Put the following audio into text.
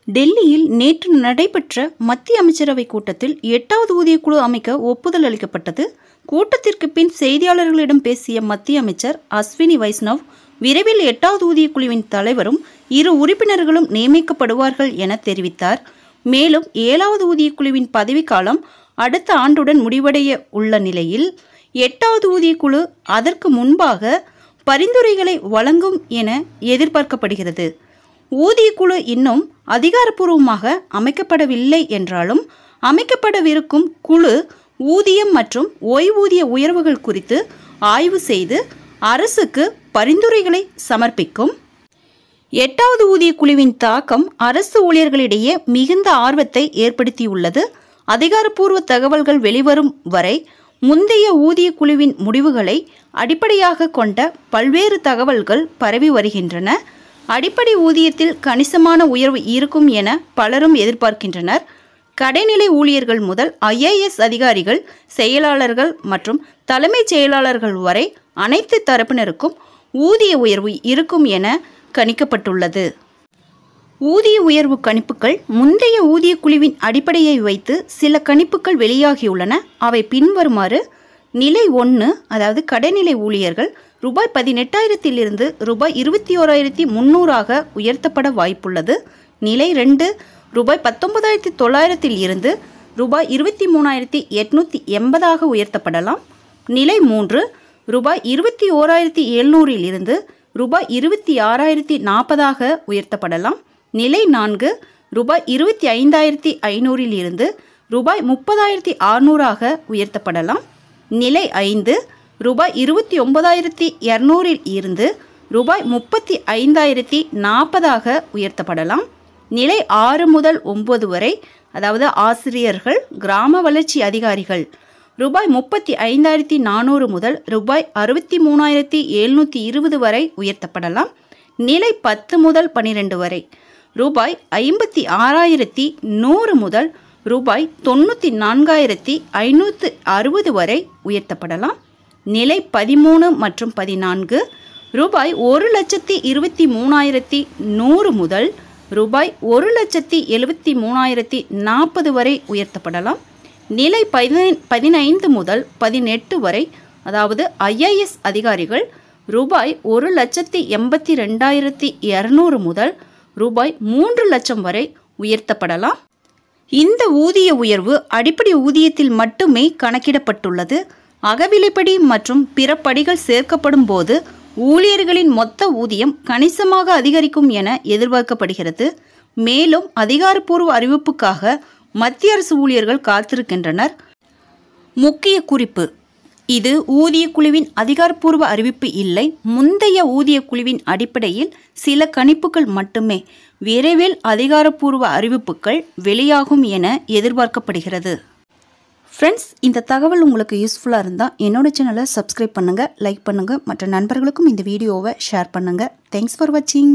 டெல்லியில் நேற்று நடைபெற்ற மத்திய அமைச்சரவை கூட்டத்தில் 8வது ஊதியக்குழு அமைக்க ஒப்புதல் அளிக்கப்பட்டது. கூட்டத்திற்கு பின் செய்தியாளர்களிடம் பேசிய மத்திய அமைச்சர் அஸ்வினி வைஷ்ணவ், விரைவில் 8வது ஊதியக்குழுவின் தலைவரும் 2 உறுப்பினர்களும் நியமிக்கப்படுவார்கள் என தெரிவித்தார். மேலும் 7வது ஊதியக்குழுவின் பதவிக்காலம் அடுத்த ஆண்டுடன் முடிவடைய உள்ள நிலையில் 8வது ஊதியக்குழு அதற்கு முன்பாக பரிந்துரைகளை வழங்கும் என எதிர்பார்க்கப்படுகிறது. ஊதியக்குழு இன்னும் அதிகாரப்பூர்வமாக அமைக்கப்படவில்லை என்றாலும் அமைக்கப்படவிருக்கும் குழு ஊதியம் மற்றும் ஓய்வூதிய உயர்வுகள் குறித்து ஆய்வு செய்து அரசுக்கு பரிந்துரைகளை சமர்ப்பிக்கும். 8வது ஊதியக்குழுவின் தாக்கம் அரசு ஊழியர்களிடையே மிகுந்த ஆர்வத்தை ஏற்படுத்தியுள்ளது. அதிகாரப்பூர்வ தகவல்கள் வெளிவரும் வரை முந்தைய ஊதியக்குழுவின் முடிவுகளை அடிப்படையாக கொண்ட பல்வேறு தகவல்கள் பரவி வருகின்றன. அடிப்படை ஊதியத்தில் கணிசமான உயர்வு இருக்கும் என பலரும் எதிர்பார்க்கின்றனர். கடைநிலை ஊழியர்கள் முதல் IAS அதிகாரிகள், செயலாளர்கள் மற்றும் தலைமைச் செயலாளர்கள் வரை அனைத்து தரப்பினருக்கும் ஊதிய உயர்வு இருக்கும் என கணிக்கப்பட்டுள்ளது. ஊதிய உயர்வு கணிப்புகள் முந்தைய ஊதியக்குழுவின் அடிப்படையை வைத்து சில கணிப்புகள் வெளியாகியுள்ளன. அவை பின்வருமாறு: நிலை 1, அதாவது கடைநிலை ஊழியர்கள் ரூபாய் 18,000 ரூபாய் 21,300 உயர்த்தப்பட வாய்ப்புள்ளது. நிலை 2, ரூபாய் 19,900 ரூபாய் 23,880 உயர்த்தப்படலாம். நிலை 3, ரூபாய் 21,700 ரூபாய் 26,040 உயர்த்தப்படலாம். நிலை 4, ரூபாய் 25,500 ரூபாய் 30,600 உயர்த்தப்படலாம். நிலை 5, ரூபாய் 29,200 ரூபாய் 35,040 உயர்த்தப்படலாம். நிலை 6 முதல் 9 வரை, அதாவது ஆசிரியர்கள், கிராம வளர்ச்சி அதிகாரிகள் ரூபாய் 35,400 முதல் ரூபாய் 63,720 வரை உயர்த்தப்படலாம். நிலை 10 முதல் 12 வரை ரூபாய் 56,100 முதல் ரூபாய் 94,560 வரை உயர்த்தப்படலாம். நிலை 13 மற்றும் 14 ரூபாய் 1,23,100 முதல் ரூபாய் 1,73,040 வரை உயர்த்தப்படலாம். நிலை 15 முதல் 18 வரை, அதாவது IAS அதிகாரிகள் ரூபாய் 1,82,200 முதல் ரூபாய் 3 லட்சம் வரை உயர்த்தப்படலாம். இந்த ஊதிய உயர்வு அடிப்படை ஊதியத்தில் மட்டுமே கணக்கிடப்பட்டுள்ளது. அகவிலைப்படி மற்றும் பிற படிகள் சேர்க்கப்படும் போது ஊழியர்களின் மொத்த ஊதியம் கணிசமாக அதிகரிக்கும் என எதிர்பார்க்கப்படுகிறது. மேலும் அதிகாரப்பூர்வ அறிவிப்புக்காக மத்திய அரசு ஊழியர்கள் காத்திருக்கின்றனர். முக்கிய குறிப்பு: இது ஊதியக்குழுவின் அதிகாரப்பூர்வ அறிவிப்பு இல்லை. முந்தைய ஊதியக்குழுவின் அடிப்படையில் சில கணிப்புகள் மட்டுமே. விரைவில் அதிகாரப்பூர்வ அறிவிப்புகள் வெளியாகும் என எதிர்பார்க்கப்படுகிறது. ஃப்ரெண்ட்ஸ், இந்த தகவல் உங்களுக்கு யூஸ்ஃபுல்லாக இருந்தால் என்னோட சேனலை சப்ஸ்கிரைப் பண்ணுங்கள், லைக் பண்ணுங்கள், மற்ற நண்பர்களுக்கும் இந்த வீடியோவை ஷேர் பண்ணுங்கள். தேங்க்ஸ் ஃபார் வாட்சிங்.